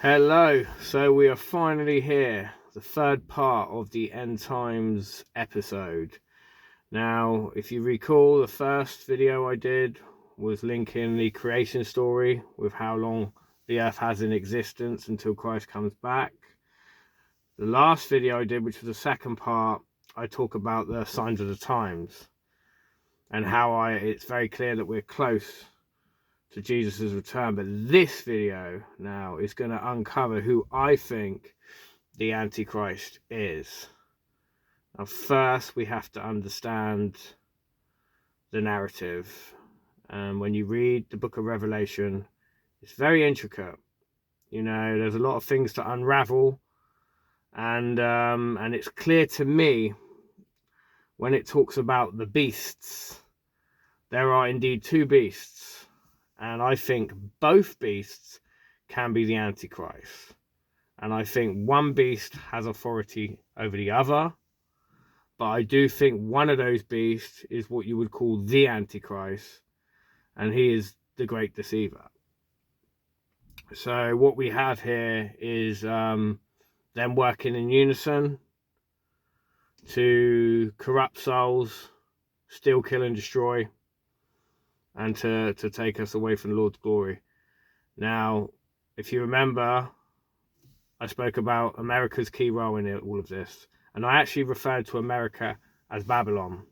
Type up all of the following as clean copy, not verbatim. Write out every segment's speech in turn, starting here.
Hello, so we are finally here, the third part of the End Times episode. Now, if you recall, the first video I did was linking the creation story with how long the earth has in existence until Christ comes back. The last video I did, which was the second part, I talk about the signs of the times and how it's very clear that we're close to Jesus' return. But this video now is going to uncover who I think the Antichrist is. Now, first we have to understand the narrative. And when you read the book of Revelation, it's very intricate. You know, there's a lot of things to unravel, and it's clear to me when it talks about the beasts. There are indeed two beasts, and I think both beasts can be the Antichrist. And I think one beast has authority over the other, but I do think one of those beasts is what you would call the Antichrist, and he is the great deceiver. So what we have here is them working in unison to corrupt souls, steal, kill, and destroy, and to take us away from the Lord's glory. Now, if you remember, I spoke about America's key role in all of this, and I actually referred to America as Babylon.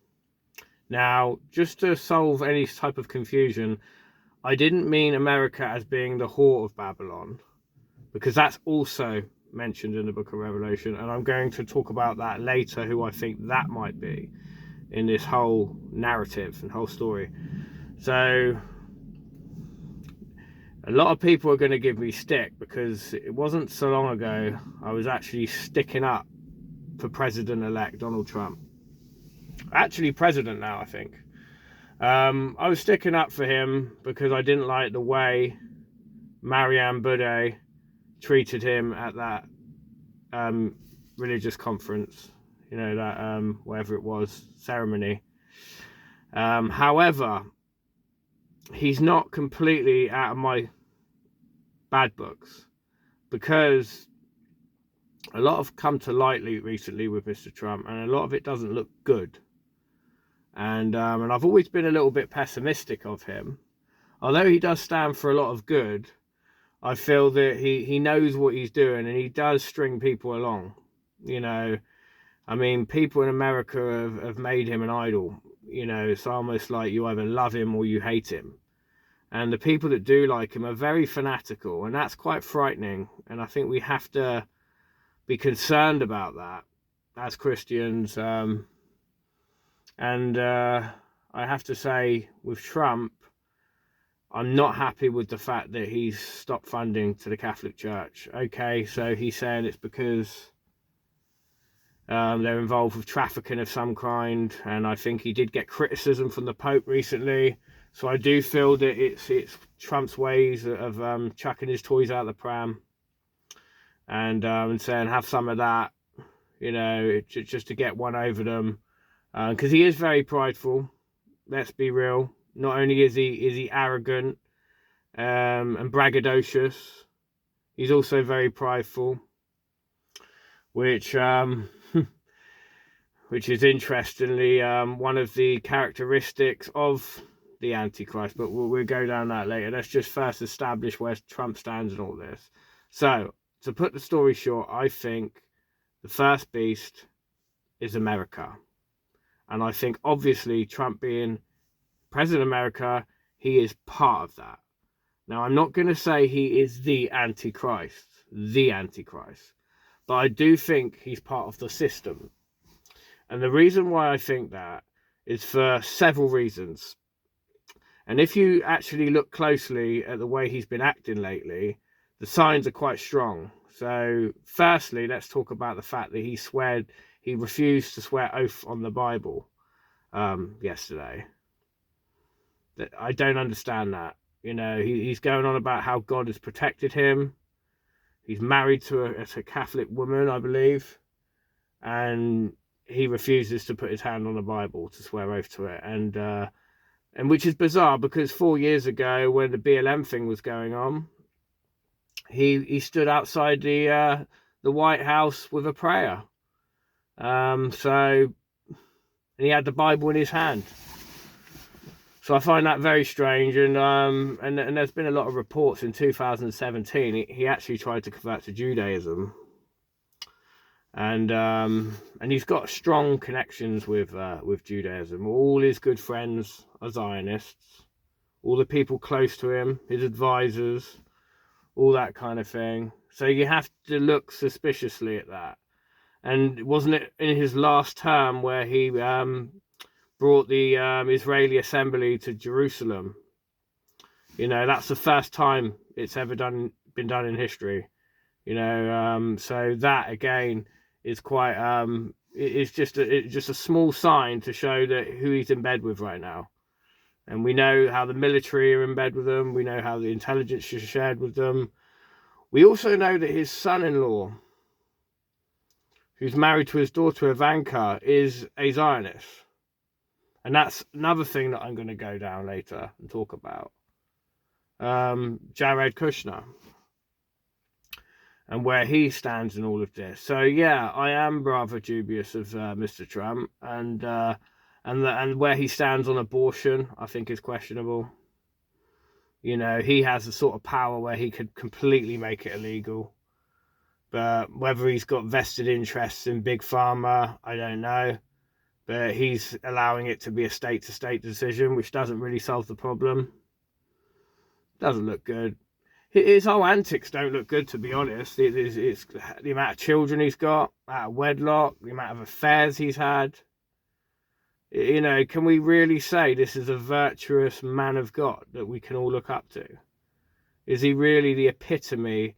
Now, just to solve any type of confusion, I didn't mean America as being the whore of Babylon, because that's also mentioned in the book of Revelation, and I'm going to talk about that later, who I think that might be in this whole narrative and whole story. So a lot of people are going to give me stick, because it wasn't so long ago I was actually sticking up for President-elect Donald Trump. Actually president now, I think. I was sticking up for him because I didn't like the way Marianne Budde treated him at that religious conference, you know, that whatever it was, ceremony. However, he's not completely out of my bad books, because a lot have come to light recently with Mr. Trump, and a lot of it doesn't look good. And I've always been a little bit pessimistic of him. Although he does stand for a lot of good, I feel that he knows what he's doing, and he does string people along. You know, I mean, people in America have made him an idol. You know, it's almost like you either love him or you hate him. And the people that do like him are very fanatical, and that's quite frightening. And I think we have to be concerned about that as Christians. I have to say, with Trump, I'm not happy with the fact that he's stopped funding to the Catholic Church. Okay, so he's saying it's because they're involved with trafficking of some kind, and I think he did get criticism from the Pope recently. So I do feel that it's Trump's ways of chucking his toys out the pram and saying, have some of that, you know, just to get one over them. Because he is very prideful, let's be real. Not only is he arrogant and braggadocious, he's also very prideful, which is interestingly one of the characteristics of the Antichrist. But we'll go down that later. Let's just first establish where Trump stands in all this. So, to put the story short, I think the first beast is America. And I think, obviously, Trump being President of America, he is part of that. Now, I'm not going to say he is the Antichrist, but I do think he's part of the system. And the reason why I think that is for several reasons. And if you actually look closely at the way he's been acting lately, the signs are quite strong. So, firstly, let's talk about the fact that he refused to swear oath on the Bible yesterday. I don't understand that. You know, he's going on about how God has protected him. He's married to a Catholic woman, I believe, and he refuses to put his hand on the Bible to swear oath to it. And which is bizarre, because 4 years ago, when the BLM thing was going on, he stood outside the White House with a prayer. And he had the Bible in his hand. So I find that very strange, and there's been a lot of reports in 2017 he actually tried to convert to Judaism, and he's got strong connections with Judaism. All his good friends are Zionists, all the people close to him, his advisors, all that kind of thing. So you have to look suspiciously at that. And wasn't it in his last term where he brought the Israeli assembly to Jerusalem? You know, that's the first time it's ever been done in history. You know, so that again is quite it's just a small sign to show that who he's in bed with right now. And we know how the military are in bed with them. We know how the intelligence is shared with them. We also know that his son-in-law, who's married to his daughter Ivanka, is a Zionist. And that's another thing that I'm going to go down later and talk about. Jared Kutchner. And where he stands in all of this. So yeah, I am rather dubious of Mr. Trump. And where he stands on abortion, I think is questionable. You know, he has the sort of power where he could completely make it illegal. But whether he's got vested interests in Big Pharma, I don't know. But he's allowing it to be a state-to-state decision, which doesn't really solve the problem. Doesn't look good. His whole antics don't look good, to be honest. It's the amount of children he's got, out of wedlock, the amount of affairs he's had. You know, can we really say this is a virtuous man of God that we can all look up to? Is he really the epitome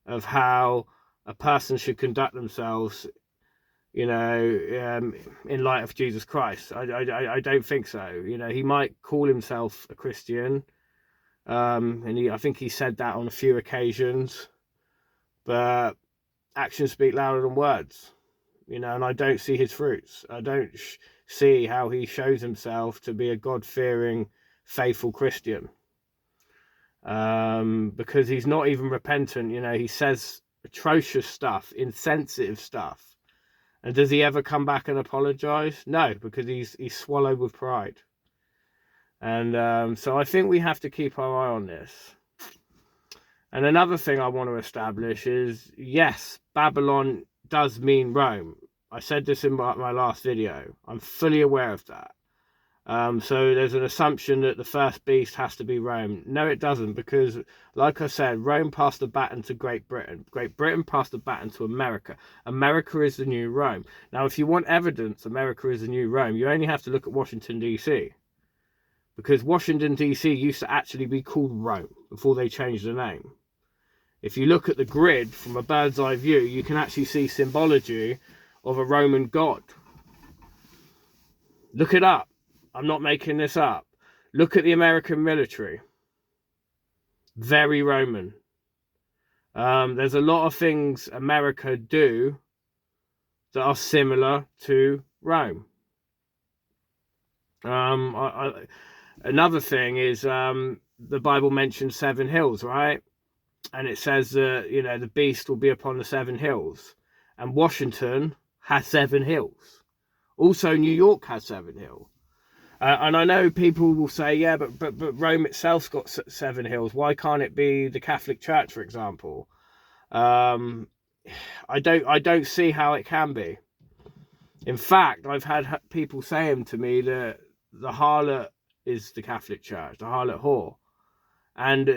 of how a person should conduct themselves, you know, in light of Jesus Christ? I don't think so. You know, he might call himself a Christian, and I think he said that on a few occasions, but actions speak louder than words. You know, and I don't see his fruits. I don't see how he shows himself to be a God-fearing, faithful Christian. Because he's not even repentant. You know, he says atrocious stuff, insensitive stuff. And does he ever come back and apologize? No, because he's swallowed with pride. And so I think we have to keep our eye on this. And another thing I want to establish is, yes, Babylon does mean Rome. I said this in my last video. I'm fully aware of that. So there's an assumption that the first beast has to be Rome. No, it doesn't, because, like I said, Rome passed the baton to Great Britain. Great Britain passed the baton to America. America is the new Rome. Now, if you want evidence America is the new Rome, you only have to look at Washington, D.C. Because Washington, D.C. used to actually be called Rome before they changed the name. If you look at the grid from a bird's eye view, you can actually see symbology of a Roman god. Look it up. I'm not making this up. Look at the American military. Very Roman. There's a lot of things America do that are similar to Rome. Another thing is the Bible mentions 7 hills, right? And it says that, you know, the beast will be upon the 7 hills. And Washington has 7 hills. Also, New York has 7 hills. And I know people will say, yeah, but Rome itself's got 7 hills. Why can't it be the Catholic Church, for example? I don't see how it can be. In fact, I've had people saying to me that the harlot is the Catholic Church, the harlot whore. And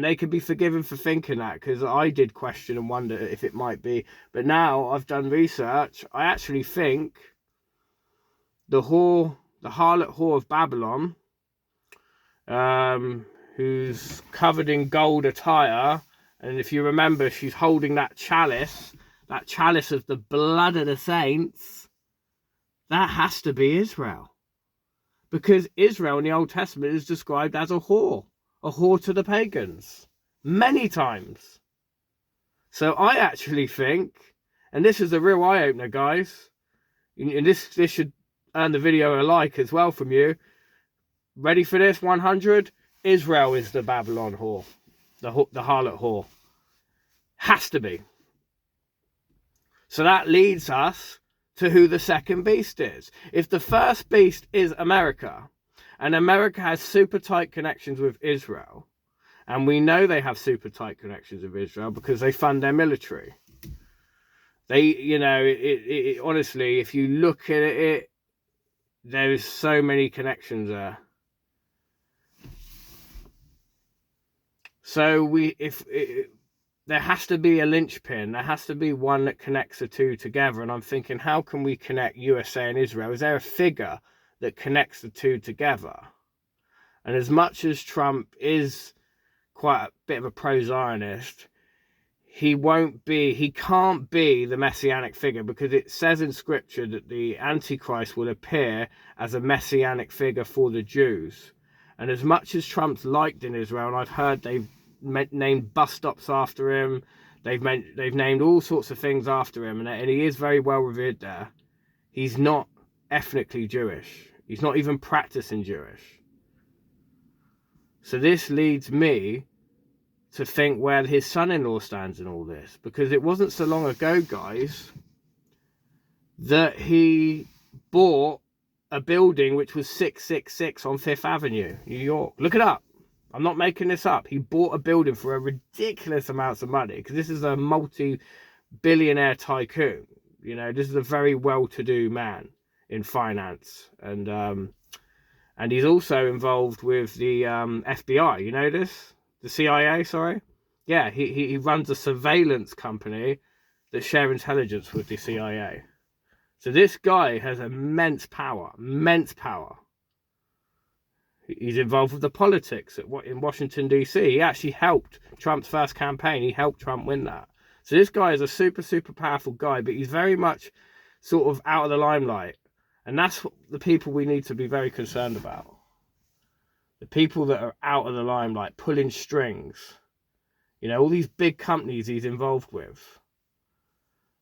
they could be forgiven for thinking that, because I did question and wonder if it might be. But now I've done research. I actually think the harlot whore of Babylon, who's covered in gold attire, and if you remember, she's holding that chalice of the blood of the saints, that has to be Israel. Because Israel in the Old Testament is described as a whore to the pagans, many times. So I actually think, and this is a real eye-opener, guys, and this should earn the video a like as well from you. Ready for this? 100? Israel is the Babylon whore, the harlot whore. Has to be. So that leads us to who the second beast is. If the first beast is America, and America has super tight connections with Israel, and we know they have super tight connections with Israel because they fund their military. They, you know, honestly, if you look at it, there is so many connections there. So there has to be a linchpin. There has to be one that connects the two together. And I'm thinking, how can we connect USA and Israel? Is there a figure that connects the two together? And as much as Trump is quite a bit of a pro-Zionist, he can't be the Messianic figure, because it says in scripture that the Antichrist will appear as a Messianic figure for the Jews. And as much as Trump's liked in Israel, and I've heard they've named bus stops after him, they've named all sorts of things after him, and he is very well revered there, he's not ethnically Jewish. He's not even practicing Jewish. So this leads me to think where his son-in-law stands in all this, because it wasn't so long ago, guys, that he bought a building which was 666 on Fifth Avenue, New York. Look it up. I'm not making this up. He bought a building for a ridiculous amount of money, because this is a multi-billionaire tycoon. You know, this is a very well-to-do man in finance, and he's also involved with the FBI. You know this? The CIA, sorry. Yeah, he runs a surveillance company that share intelligence with the CIA. So this guy has immense power, immense power. He's involved with the politics in Washington, D.C. He actually helped Trump's first campaign. He helped Trump win that. So this guy is a super, super powerful guy, but he's very much sort of out of the limelight. And that's what the people we need to be very concerned about. The people that are out of the limelight, pulling strings. You know, all these big companies he's involved with.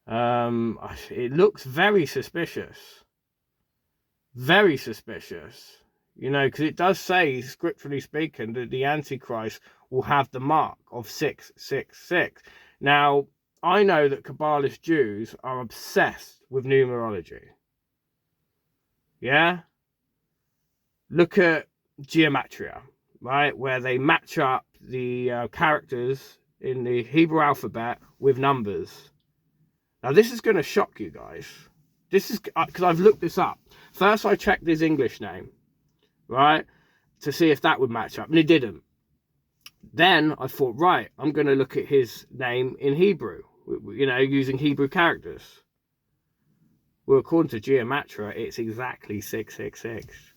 It looks very suspicious. Very suspicious. You know, because it does say, scripturally speaking, that the Antichrist will have the mark of 666. Now, I know that Kabbalist Jews are obsessed with numerology. Yeah? Look at gematria, right? Where they match up the characters in the Hebrew alphabet with numbers. Now, this is going to shock you guys. This is because I've looked this up. First, I checked his English name, right, to see if that would match up, and it didn't. Then I thought, right, I'm going to look at his name in Hebrew, you know, using Hebrew characters. Well, according to gematria, it's exactly 666.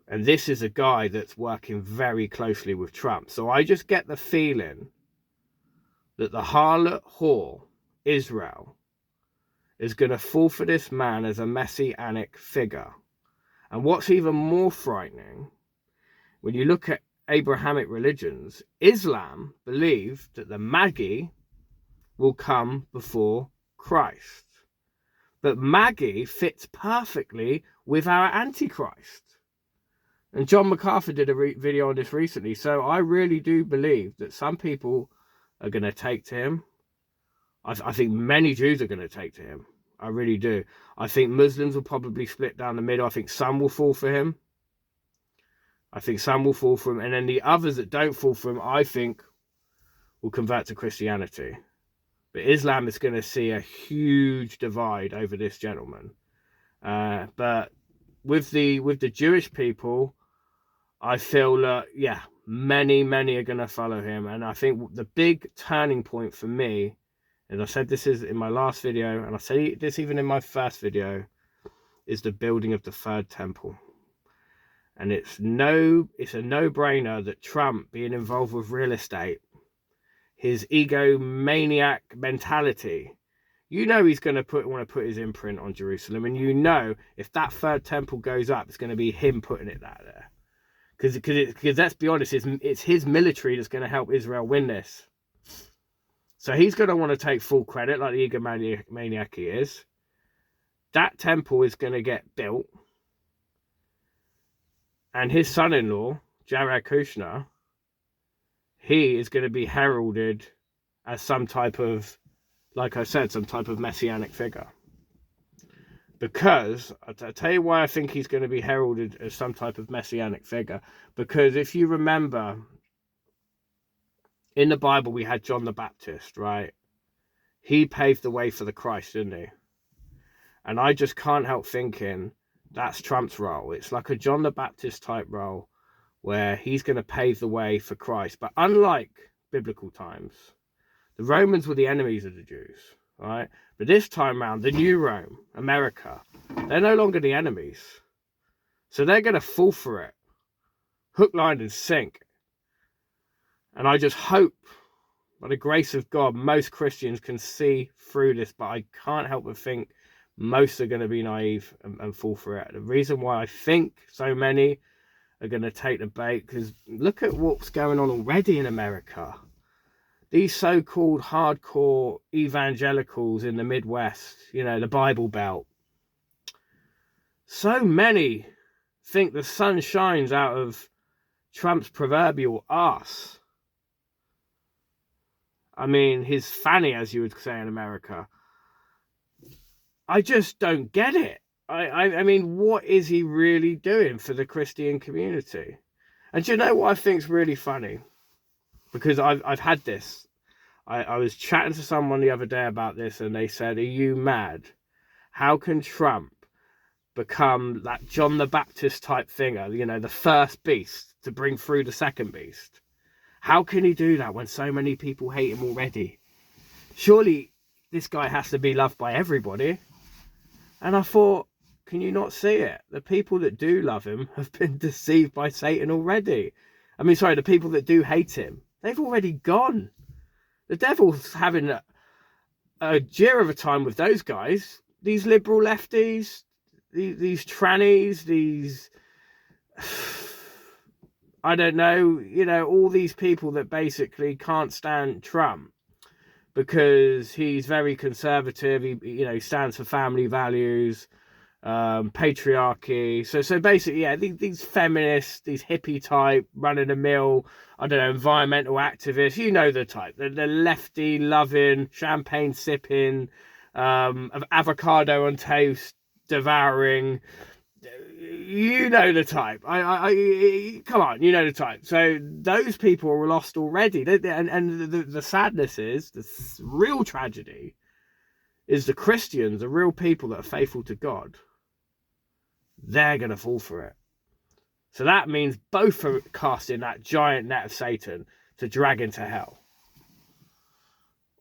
And this is a guy that's working very closely with Trump. So I just get the feeling that the harlot whore, Israel, is going to fall for this man as a messianic figure. And what's even more frightening, when you look at Abrahamic religions, Islam believed that the Magi will come before Christ. But Magi fits perfectly with our Antichrist. And John MacArthur did a video on this recently. So I really do believe that some people are going to take to him. I think many Jews are going to take to him. I really do. I think Muslims will probably split down the middle. I think some will fall for him. I think some will fall for him. And then the others that don't fall for him, I think, will convert to Christianity. But Islam is going to see a huge divide over this gentleman. But with the Jewish people, I feel that, yeah, many are going to follow him. And I think the big turning point for me, and I said this is in my last video, and I say this even in my first video, is the building of the third temple. And it's a no-brainer that Trump, being involved with real estate, his egomaniac mentality, you know he's going to want to put his imprint on Jerusalem. And you know if that third temple goes up, it's going to be him putting it there. Because let's be honest, it's his military that's going to help Israel win this. So he's going to want to take full credit, like the egomaniac he is. That temple is going to get built. And his son-in-law, Jared Kutchner, he is going to be heralded as some type of, like I said, some type of messianic figure. Because, I'll tell you why I think he's going to be heralded as some type of messianic figure. Because if you remember, in the Bible we had John the Baptist, right? He paved the way for the Christ, didn't he? And I just can't help thinking that's Trump's role. It's like a John the Baptist type role where he's going to pave the way for Christ. But unlike biblical times, the Romans were the enemies of the Jews, right? But this time around, the new Rome, America, they're no longer the enemies. So they're going to fall for it. Hook, line, and sink. And I just hope, by the grace of God, most Christians can see through this, but I can't help but think most are going to be naive and fall for it. The reason why I think so many are going to take the bait, because look at what's going on already in America. These so-called hardcore evangelicals in the Midwest, you know, the Bible Belt. So many think the sun shines out of Trump's proverbial arse. I mean, his fanny, as you would say in America. I just don't get it. I mean, what is he really doing for the Christian community? And do you know what I think is really funny? Because I've had this. I was chatting to someone the other day about this, and they said, are you mad? How can Trump become that John the Baptist type figure, you know, the first beast to bring through the second beast? How can he do that when so many people hate him already? Surely this guy has to be loved by everybody. And I thought, can you not see it? The people that do love him have been deceived by Satan already. I mean, sorry, the people that do hate him, they've already gone. The devil's having a jeer of a time with those guys. These liberal lefties, these trannies, these, I don't know, you know, all these people that basically can't stand Trump because he's very conservative. He, you know, stands for family values, patriarchy. So basically, yeah, these feminists, these hippie type, run-of-the-mill, I don't know, environmental activists, you know the type, the lefty loving, champagne sipping, avocado on toast devouring. You know the type. Come on, you know the type. So those people are lost already. And the sadness is, the real tragedy is the Christians, the real people that are faithful to God, they're going to fall for it. So that means both are casting that giant net of Satan to drag into hell.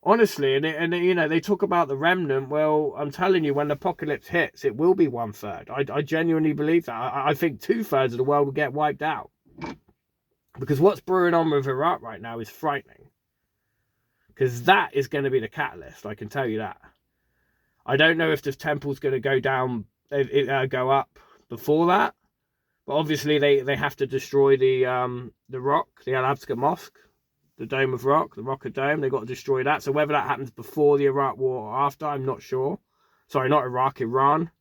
Honestly, and you know, they talk about the remnant. Well, I'm telling you, when the apocalypse hits, it will be 1/3. I genuinely believe that. I think 2/3 of the world will get wiped out. Because what's brewing on with Iraq right now is frightening. Because that is going to be the catalyst, I can tell you that. I don't know if the temple's going to go down, go up before that. But obviously they have to destroy the rock, the Al-Aqsa Mosque, the Dome of Rock, the Rock of Dome. They've got to destroy that. So whether that happens before the Iraq War or after, I'm not sure. Sorry, not Iraq, Iran.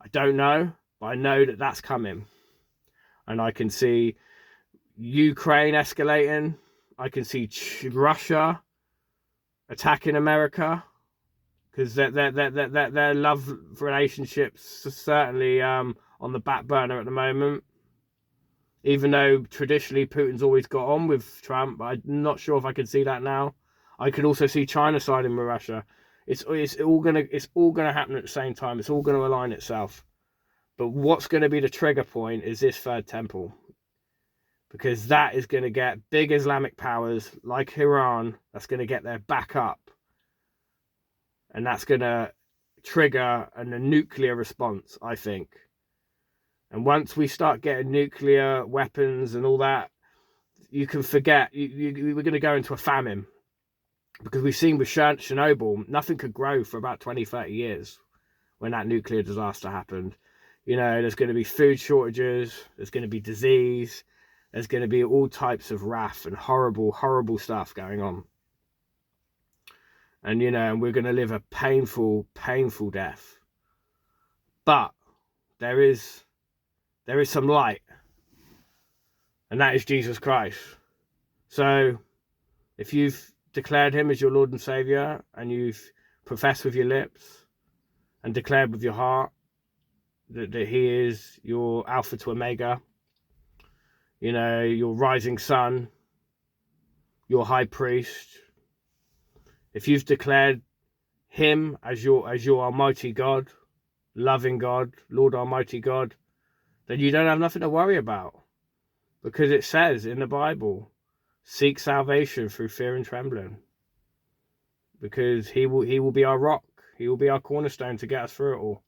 I don't know. But I know that that's coming. And I can see Ukraine escalating. I can see Russia attacking America. Because their love relationships are certainly on the back burner at the moment. Even though traditionally Putin's always got on with Trump, I'm not sure if I can see that now. I could also see China siding with Russia. It's all gonna happen at the same time. It's all gonna align itself. But what's gonna be the trigger point is this third temple, because that is gonna get big Islamic powers like Iran. That's gonna get their back up, and that's gonna trigger a nuclear response, I think. And once we start getting nuclear weapons and all that, you can forget. We're going to go into a famine. Because we've seen with Chernobyl, nothing could grow for about 20, 30 years when that nuclear disaster happened. You know, there's going to be food shortages. There's going to be disease. There's going to be all types of wrath and horrible, horrible stuff going on. And, you know, we're going to live a painful, painful death. But there is some light, and that is Jesus Christ. So if you've declared him as your Lord and Savior, and you've professed with your lips and declared with your heart that he is your Alpha to Omega, you know, your rising sun, your high priest, if you've declared him as your Almighty God, loving God, Lord Almighty God, then you don't have nothing to worry about, because it says in the Bible, seek salvation through fear and trembling, because he will be our rock, he will be our cornerstone to get us through it all.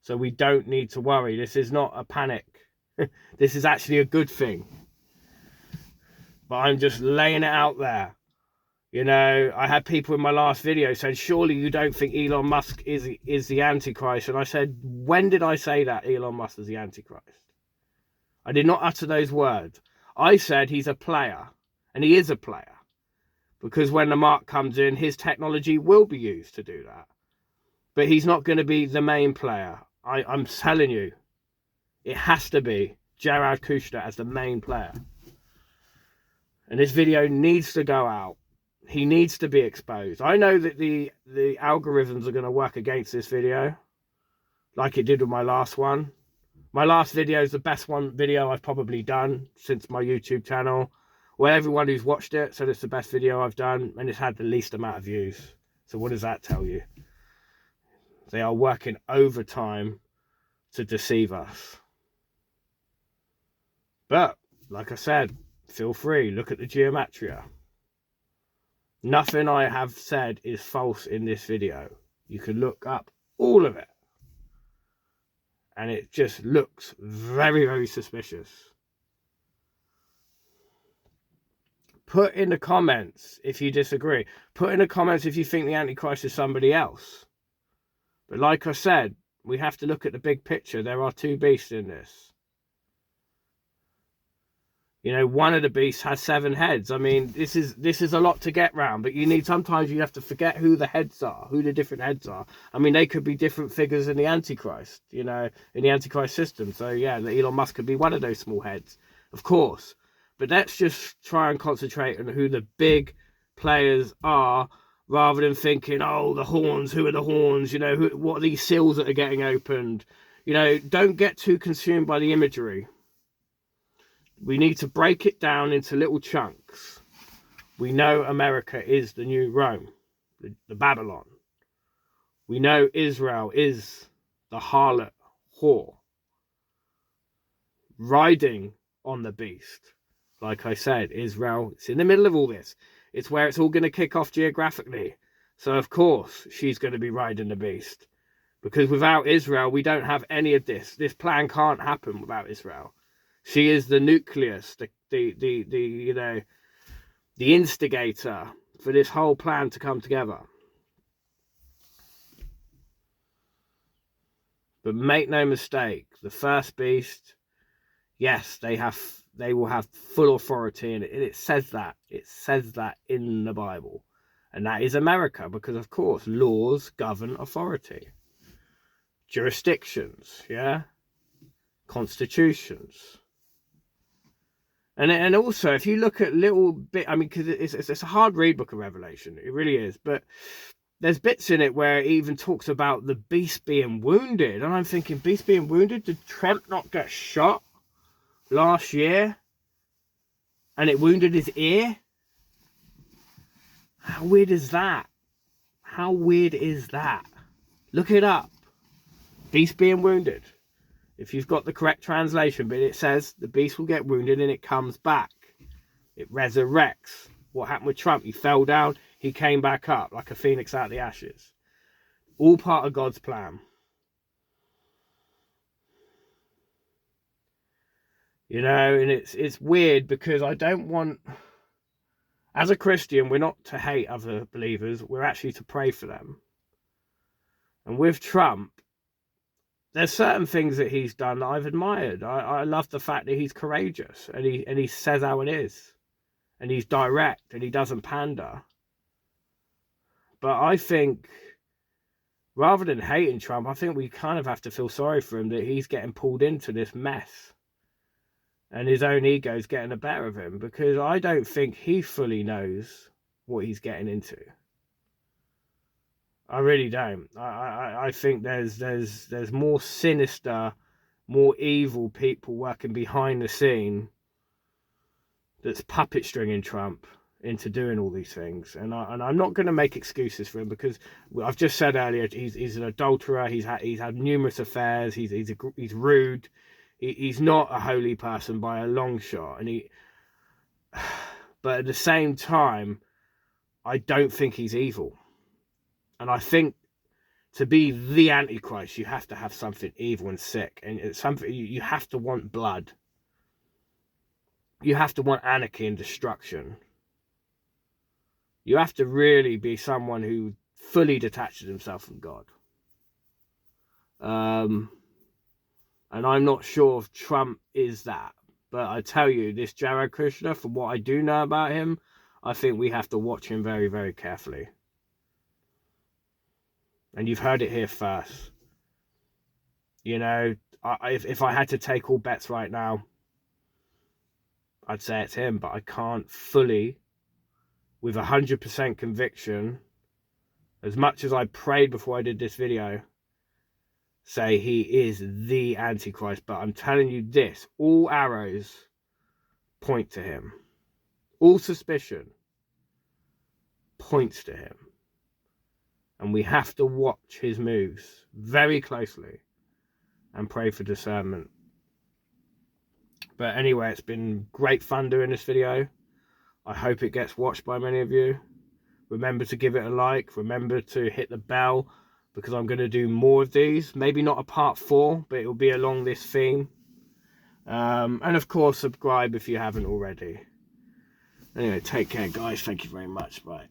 So we don't need to worry. This is not a panic. This is actually a good thing. But I'm just laying it out there. You know, I had people in my last video saying, surely you don't think Elon Musk is the Antichrist? And I said, when did I say that Elon Musk is the Antichrist? I did not utter those words. I said he's a player, and he is a player, because when the mark comes in, his technology will be used to do that. But he's not going to be the main player. I'm telling you, it has to be Jared Kutchner as the main player. And this video needs to go out. He needs to be exposed. I know that the algorithms are going to work against this video, like it did with my last one. My last video is the best video I've probably done since my YouTube channel. Well, everyone who's watched it said it's the best video I've done, and it's had the least amount of views. So what does that tell you? They are working overtime to deceive us. But, like I said, feel free, look at the geometria. Nothing I have said is false in this video. You can look up all of it. And it just looks very, very suspicious. Put in the comments if you disagree. Put in the comments if you think the Antichrist is somebody else. But like I said, we have to look at the big picture. There are two beasts in this. You know, one of the beasts has 7 heads. I mean, this is a lot to get round, but sometimes you have to forget who the heads are, who the different heads are. I mean, they could be different figures in the Antichrist, you know, in the Antichrist system. So yeah, Elon Musk could be one of those small heads, of course. But let's just try and concentrate on who the big players are, rather than thinking, oh, the horns, who are the horns? You know, what are these seals that are getting opened? You know, don't get too consumed by the imagery. We need to break it down into little chunks. We know America is the new Rome, the Babylon. We know Israel is the harlot whore, riding on the beast. Like I said, Israel, it's in the middle of all this. It's where it's all going to kick off geographically. So, of course, she's going to be riding the beast. Because without Israel, we don't have any of this. This plan can't happen without Israel. She is the nucleus, you know, the instigator for this whole plan to come together. But make no mistake, the first beast, yes, they will have full authority, and it says that. It says that in the Bible. And that is America, because of course laws govern authority. Jurisdictions, yeah? Constitutions. And also, if you look at little bit, I mean, because it's a hard read, Book of Revelation, it really is. But there's bits in it where it even talks about the beast being wounded, and I'm thinking, beast being wounded? Did Trump not get shot last year, and it wounded his ear? How weird is that? How weird is that? Look it up. Beast being wounded. If you've got the correct translation, but it says the beast will get wounded and it comes back. It resurrects. What happened with Trump? He fell down, he came back up like a phoenix out of the ashes. All part of God's plan. You know, and it's weird, because I don't want, as a Christian, we're not to hate other believers, we're actually to pray for them. And with Trump, there's certain things that he's done that I've admired. I love the fact that he's courageous, and he says how it is, and he's direct, and he doesn't pander. But I think, rather than hating Trump, I think we kind of have to feel sorry for him that he's getting pulled into this mess. and his own ego's getting the better of him, because I don't think he fully knows what he's getting into. I really don't. I think there's more sinister, more evil people working behind the scene that's puppet stringing Trump into doing all these things. And I'm not going to make excuses for him, because I've just said earlier he's an adulterer. He's had numerous affairs. He's rude. He's not a holy person by a long shot. But at the same time, I don't think he's evil. And I think to be the Antichrist, you have to have something evil and sick, and it's something you have to want blood. You have to want anarchy and destruction. You have to really be someone who fully detaches himself from God. And I'm not sure if Trump is that. But I tell you, this Jared Kutchner, from what I do know about him, I think we have to watch him very, very carefully. And you've heard it here first. You know, if I had to take all bets right now, I'd say it's him. But I can't fully, with 100% conviction, as much as I prayed before I did this video, say he is the Antichrist. But I'm telling you this, all arrows point to him. All suspicion points to him. And we have to watch his moves very closely and pray for discernment. But anyway, it's been great fun doing this video. I hope it gets watched by many of you. Remember to give it a like. Remember to hit the bell, because I'm going to do more of these. Maybe not a part 4, but it will be along this theme. And of course, subscribe if you haven't already. Anyway, take care, guys. Thank you very much. Bye.